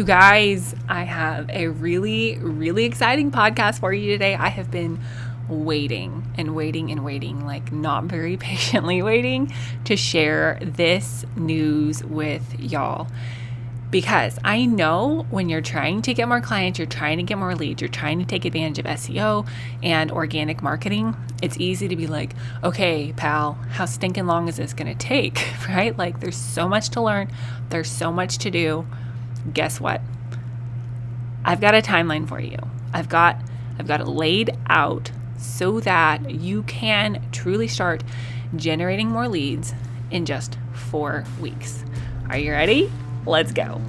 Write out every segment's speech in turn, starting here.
You guys, I have a really, really exciting podcast for you today. I have been waiting, like not very patiently waiting to share this news with y'all. Because I know when you're trying to get more clients, you're trying to get more leads, you're trying to take advantage of SEO and organic marketing, it's easy to be like, okay, pal, how stinking long is this going to take, right? Like there's so much to learn, there's so much to do. Guess what? I've got a timeline for you. I've got it laid out so that you can truly start generating more leads in just 4 weeks. Are you ready? Let's go.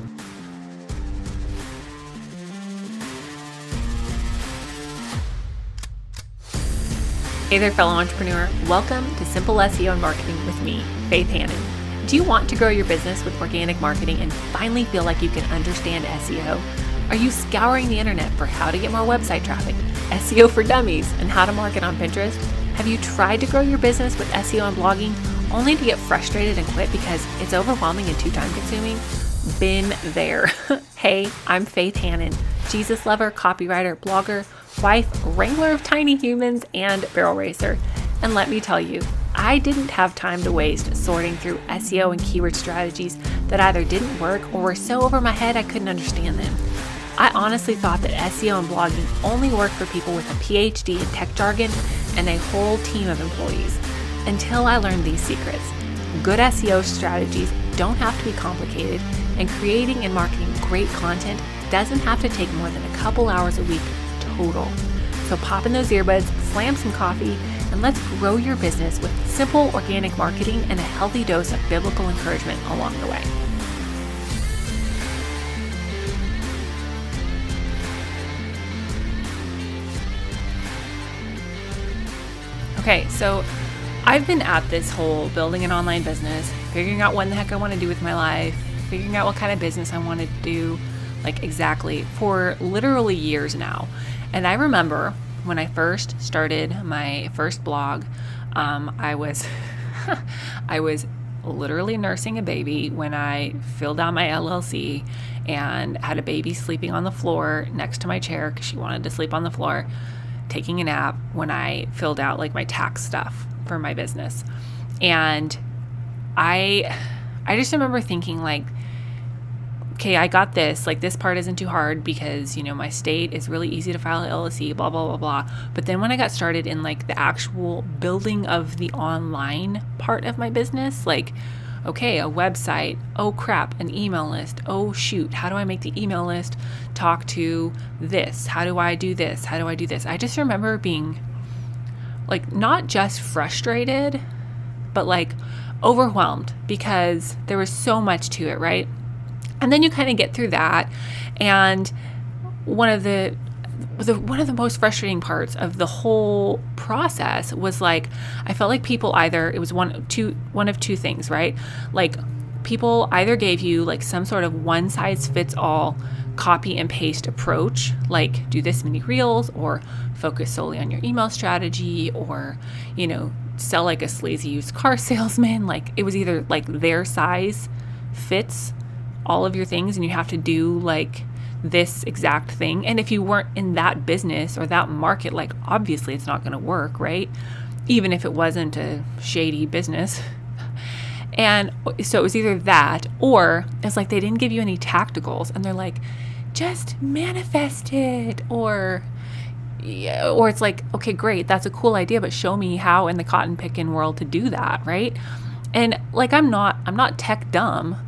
Hey there, fellow entrepreneur. Welcome to Simple SEO and Marketing with me, Faith Hannon. Do you want to grow your business with organic marketing and finally feel like you can understand SEO? Are you scouring the internet for how to get more website traffic, SEO for dummies, and how to market on Pinterest? Have you tried to grow your business with SEO and blogging only to get frustrated and quit because it's overwhelming and too time consuming? Been there. Hey, I'm Faith Hannon, Jesus lover, copywriter, blogger, wife, wrangler of tiny humans, and barrel racer. And let me tell you, I didn't have time to waste sorting through SEO and keyword strategies that either didn't work or were so over my head I couldn't understand them. I honestly thought that SEO and blogging only worked for people with a PhD in tech jargon and a whole team of employees, until I learned these secrets. Good SEO strategies don't have to be complicated, and creating and marketing great content doesn't have to take more than a couple hours a week total. So pop in those earbuds, slam some coffee, and let's grow your business with simple organic marketing and a healthy dose of biblical encouragement along the way. Okay, so I've been at this whole building an online business, figuring out what the heck I want to do with my life, figuring out what kind of business I want to do, like exactly, for literally years now. And I remember when I first started my first blog, I was literally nursing a baby when I filled out my LLC and had a baby sleeping on the floor next to my chair because she wanted to sleep on the floor, taking a nap when I filled out like my tax stuff for my business. And I just remember thinking like, okay, I got this, like this part isn't too hard because, my state is really easy to file an LLC, blah, blah, blah, blah. But then when I got started in like the actual building of the online part of my business, like, okay, a website, oh crap, an email list, oh shoot, how do I make the email list talk to this? How do I do this? How do I do this? I just remember being like, not just frustrated, but like overwhelmed because there was so much to it, right? And then you kind of get through that. And one of the most frustrating parts of the whole process was like, I felt like people either, it was one of two things, right? Like people either gave you like some sort of one size fits all copy and paste approach, like do this many reels or focus solely on your email strategy or, sell like a sleazy used car salesman. Like it was either like their size fits all of your things and you have to do like this exact thing. And if you weren't in that business or that market, like obviously it's not going to work, right? Even if it wasn't a shady business. And so it was either that or it's like they didn't give you any tacticals and they're like, just manifest it. Or it's like, okay, great, that's a cool idea, but show me how in the cotton picking world to do that, right? And like I'm not tech dumb,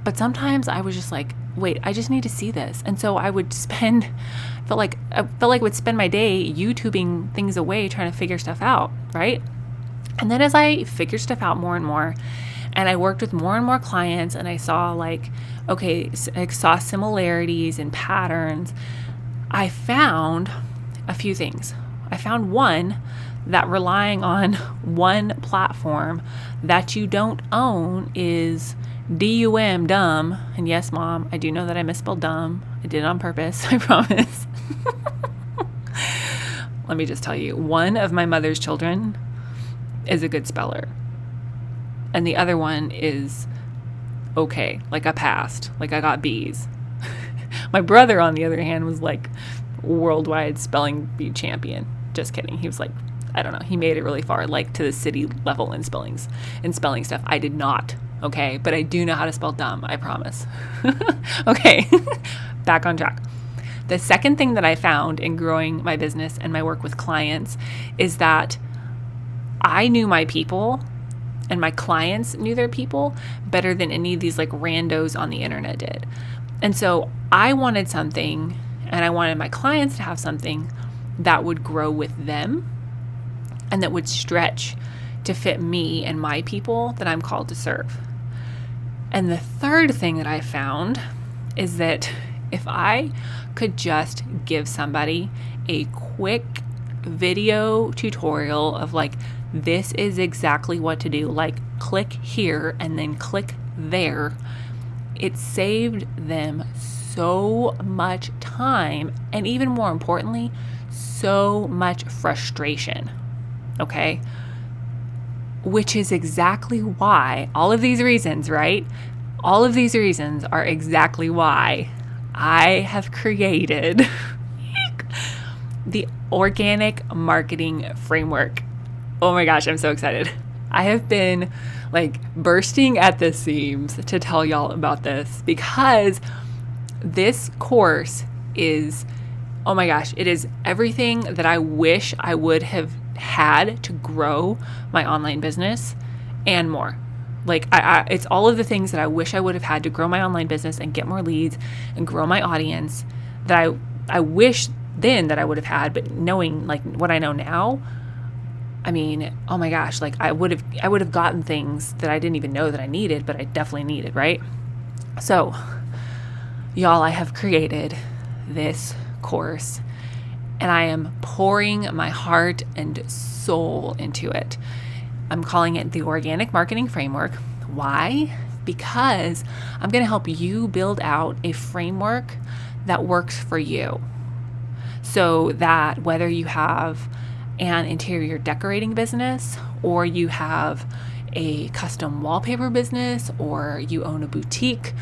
but sometimes I was just like, wait, I just need to see this. And so I would I felt like I would spend my day YouTubing things away trying to figure stuff out, right? And then as I figured stuff out more and more, and I worked with more and more clients, and I saw I saw similarities and patterns, I found a few things. I found one, that relying on one platform that you don't own is DUM, dumb. And yes, Mom, I do know that I misspelled dumb. I did it on purpose, I promise. Let me just tell you, one of my mother's children is a good speller. And the other one is okay, like I passed, like I got B's. My brother, on the other hand, was like worldwide spelling bee champion. Just kidding. He was like, I don't know. He made it really far, like to the city level in spelling stuff. I did not. Okay. But I do know how to spell dumb. I promise. Okay. Back on track. The second thing that I found in growing my business and my work with clients is that I knew my people and my clients knew their people better than any of these like randos on the internet did. And so I wanted something, and I wanted my clients to have something that would grow with them and that would stretch to fit me and my people that I'm called to serve. And the third thing that I found is that if I could just give somebody a quick video tutorial of like, this is exactly what to do, like click here and then click there, it saved them so much time, and even more importantly, so much frustration. Okay? Which is exactly why all of these reasons, right? All of these reasons are exactly why I have created the organic marketing framework. Oh my gosh, I'm so excited. I have been like bursting at the seams to tell y'all about this, because this course is, oh my gosh, it is everything that I wish I would have had to grow my online business and more. Like it's all of the things that I wish I would have had to grow my online business and get more leads and grow my audience that I wish then that I would have had, but knowing like what I know now, I mean, oh my gosh, like I would have gotten things that I didn't even know that I needed, but I definitely needed, right? So, y'all, I have created this course, and I am pouring my heart and soul into it. I'm calling it the Organic Marketing Framework. Why? Because I'm going to help you build out a framework that works for you, so that whether you have an interior decorating business, or you have a custom wallpaper business, or you own a boutique,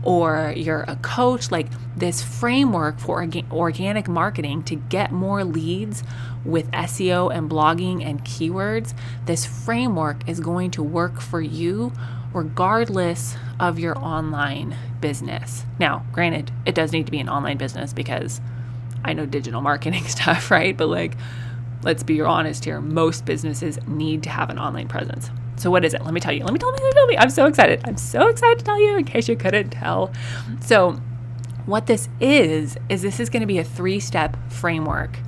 or you're a coach, like this framework for organic marketing to get more leads with SEO and blogging and keywords, this framework is going to work for you regardless of your online business. Now, granted, it does need to be an online business because I know digital marketing stuff, right? But like, let's be honest here. Most businesses need to have an online presence. So what is it? Let me tell you. I'm so excited. I'm so excited to tell you in case you couldn't tell. So what this is this is going to be a 3-step framework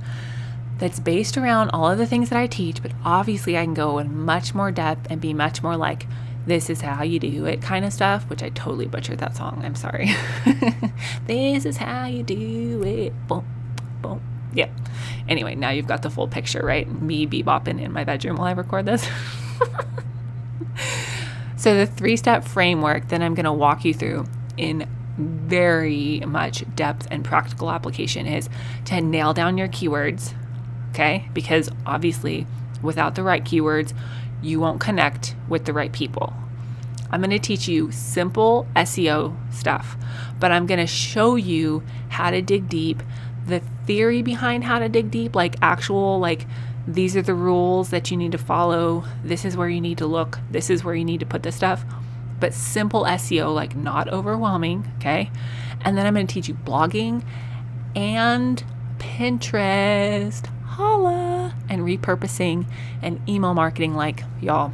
that's based around all of the things that I teach, but obviously I can go in much more depth and be much more like, this is how you do it kind of stuff, which I totally butchered that song. I'm sorry. This is how you do it. Boom, boom. Yeah. Anyway, now you've got the full picture, right? Me bebopping in my bedroom while I record this. So the 3-step framework that I'm going to walk you through in very much depth and practical application is to nail down your keywords, okay? Because obviously without the right keywords, you won't connect with the right people. I'm going to teach you simple SEO stuff, but I'm going to show you how to dig deep, the theory behind how to dig deep, like actual, like these are the rules that you need to follow. This is where you need to look. This is where you need to put this stuff. But simple SEO, like not overwhelming, okay? And then I'm going to teach you blogging and Pinterest, holla, and repurposing and email marketing. Like, y'all,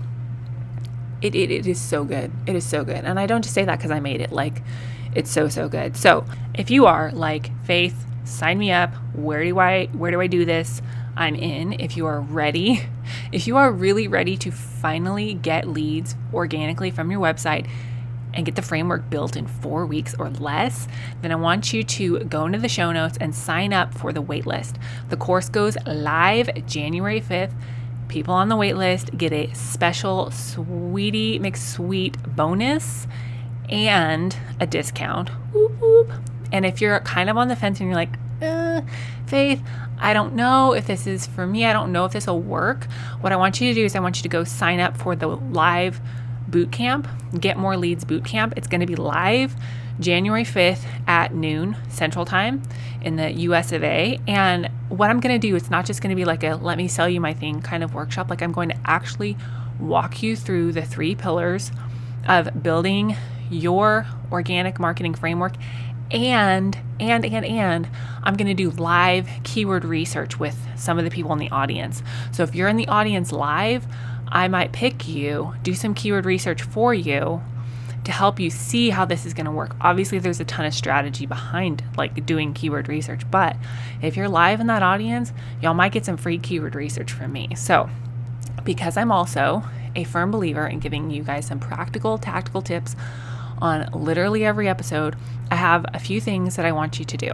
it is so good. It is so good. And I don't just say that because I made it. Like, it's so good. So if you are like, Faith, sign me up. Where do I do this? I'm in. If you are ready, if you are really ready to finally get leads organically from your website and get the framework built in 4 weeks or less, then I want you to go into the show notes and sign up for the waitlist. The course goes live January 5th. People on the waitlist get a special Sweetie McSweet bonus and a discount. Whoop, whoop. And if you're kind of on the fence and you're like, Faith, I don't know if this is for me. I don't know if this will work. What I want you to do is I want you to go sign up for the live bootcamp, Get More Leads bootcamp. It's going to be live January 5th at noon Central Time in the US of A. And what I'm going to do, it's not just going to be like a let me sell you my thing kind of workshop. Like I'm going to actually walk you through the 3 pillars of building your organic marketing framework. And I'm going to do live keyword research with some of the people in the audience. So if you're in the audience live, I might pick you, do some keyword research for you to help you see how this is going to work. Obviously, there's a ton of strategy behind like doing keyword research, but if you're live in that audience, y'all might get some free keyword research from me. So because I'm also a firm believer in giving you guys some practical, tactical tips on literally every episode, I have a few things that I want you to do.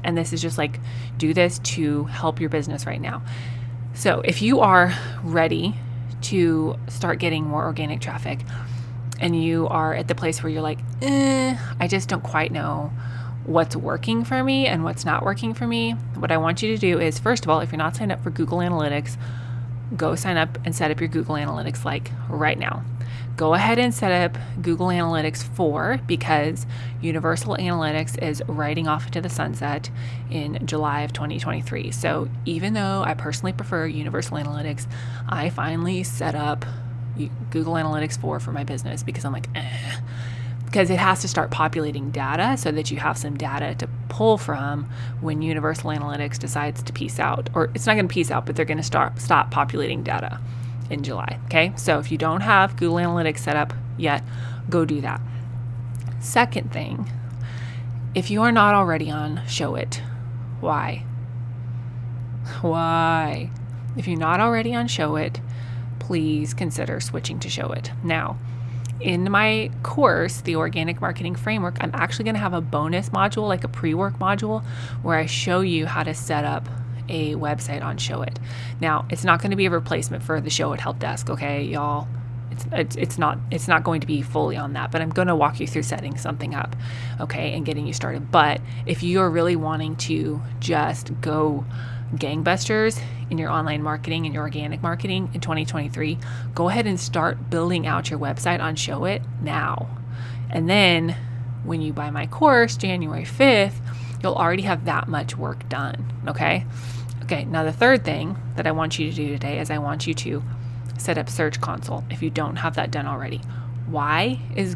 And this is just like, do this to help your business right now. So if you are ready to start getting more organic traffic and you are at the place where you're like, I just don't quite know what's working for me and what's not working for me, what I want you to do is, first of all, if you're not signed up for Google Analytics, go sign up and set up your Google Analytics like right now. Go ahead and set up Google Analytics 4 because Universal Analytics is riding off into the sunset in July of 2023. So even though I personally prefer Universal Analytics, I finally set up Google Analytics 4 for my business because I'm like, because it has to start populating data so that you have some data to pull from when Universal Analytics decides to peace out. Or it's not going to peace out, but they're going to stop populating data in July. Okay. So if you don't have Google Analytics set up yet, go do that. Second thing, if you are not already on Show It, why? If you're not already on Show It, please consider switching to Show It. Now, in my course, the Organic Marketing Framework, I'm actually going to have a bonus module, like a pre-work module, where I show you how to set up a website on Show It. Now, it's not going to be a replacement for the Show It help desk, okay, y'all? It's not going to be fully on that, but I'm going to walk you through setting something up, okay, and getting you started. But if you're really wanting to just go gangbusters in your online marketing and your organic marketing in 2023, go ahead and start building out your website on Show It now. And then when you buy my course January 5th, you'll already have that much work done, okay? Okay, now the third thing that I want you to do today is I want you to set up Search Console if you don't have that done already. Why is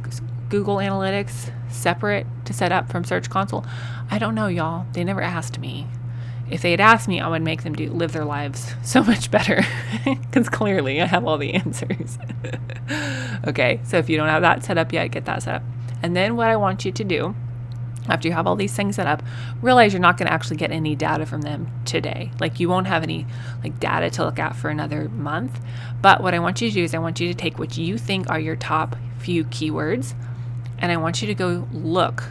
Google Analytics separate to set up from Search Console? I don't know, y'all. They never asked me. If they had asked me, I would make them live their lives so much better because clearly I have all the answers. Okay, so if you don't have that set up yet, get that set up. And then what I want you to do, after you have all these things set up, realize you're not going to actually get any data from them today. Like you won't have any like data to look at for another month. But what I want you to do is I want you to take what you think are your top few keywords, and I want you to go look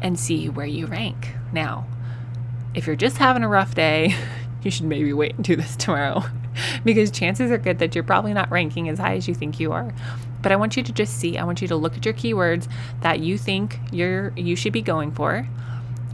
and see where you rank. Now, if you're just having a rough day, you should maybe wait and do this tomorrow because chances are good that you're probably not ranking as high as you think you are. But I want you to just see, I want you to look at your keywords that you think you should be going for.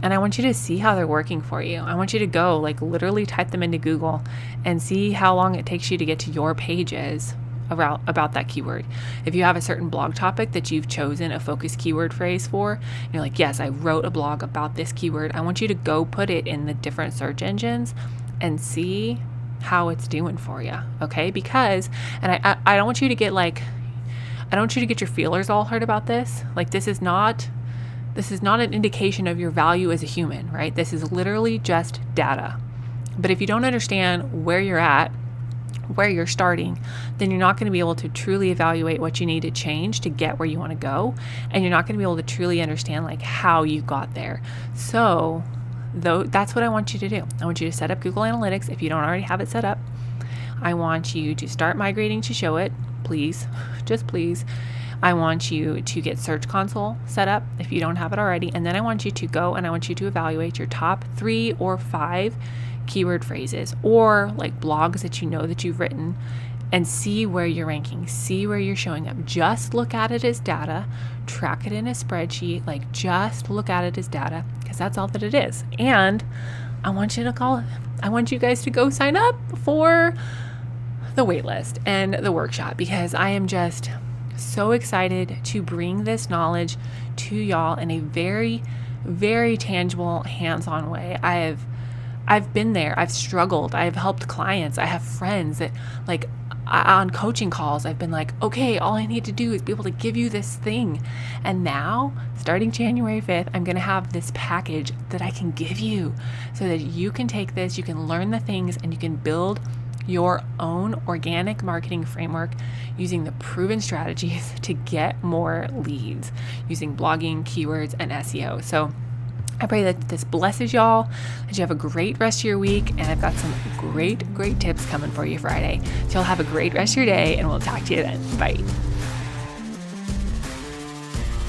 And I want you to see how they're working for you. I want you to go like literally type them into Google and see how long it takes you to get to your pages about that keyword. If you have a certain blog topic that you've chosen a focus keyword phrase for, and you're like, yes, I wrote a blog about this keyword. I want you to go put it in the different search engines and see how it's doing for you. Okay. Because, and I don't want you to get I don't want you to get your feelers all hurt about this. Like this is not an indication of your value as a human, right? This is literally just data. But if you don't understand where you're at, where you're starting, then you're not going to be able to truly evaluate what you need to change to get where you want to go. And you're not going to be able to truly understand like how you got there. So that's what I want you to do. I want you to set up Google Analytics if you don't already have it set up. I want you to start migrating to Show It. Please, just please. I want you to get Search Console set up if you don't have it already. And then I want you to go and I want you to evaluate your top 3 or 5 keyword phrases or like blogs that you know that you've written and see where you're ranking, see where you're showing up. Just look at it as data, track it in a spreadsheet, like just look at it as data because that's all that it is. And I want you guys to go sign up for the waitlist and the workshop because I am just so excited to bring this knowledge to y'all in a very, very tangible, hands-on way. I've been there. I've struggled. I've helped clients. I have friends that on coaching calls, I've been like, okay, all I need to do is be able to give you this thing. And now, starting January 5th, I'm going to have this package that I can give you so that you can take this, you can learn the things, and you can build your own organic marketing framework using the proven strategies to get more leads using blogging, keywords, and SEO. So I pray that this blesses y'all, that you have a great rest of your week, and I've got some great tips coming for you Friday. So y'all have a great rest of your day, and we'll talk to you then. Bye.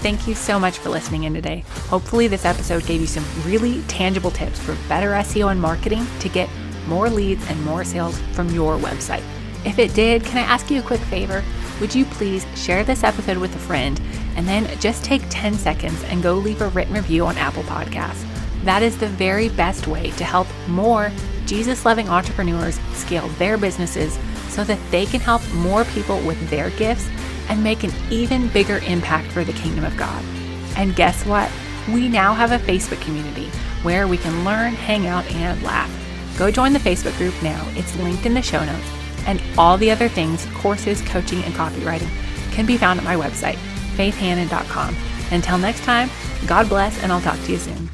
Thank you so much for listening in today. Hopefully this episode gave you some really tangible tips for better SEO and marketing to get more leads and more sales from your website. If it did, can I ask you a quick favor? Would you please share this episode with a friend and then just take 10 seconds and go leave a written review on Apple Podcasts? That is the very best way to help more Jesus-loving entrepreneurs scale their businesses so that they can help more people with their gifts and make an even bigger impact for the kingdom of God. And guess what? We now have a Facebook community where we can learn, hang out, and laugh. Go join the Facebook group now. It's linked in the show notes. And all the other things, courses, coaching, and copywriting can be found at my website, faithhannon.com. Until next time, God bless, and I'll talk to you soon.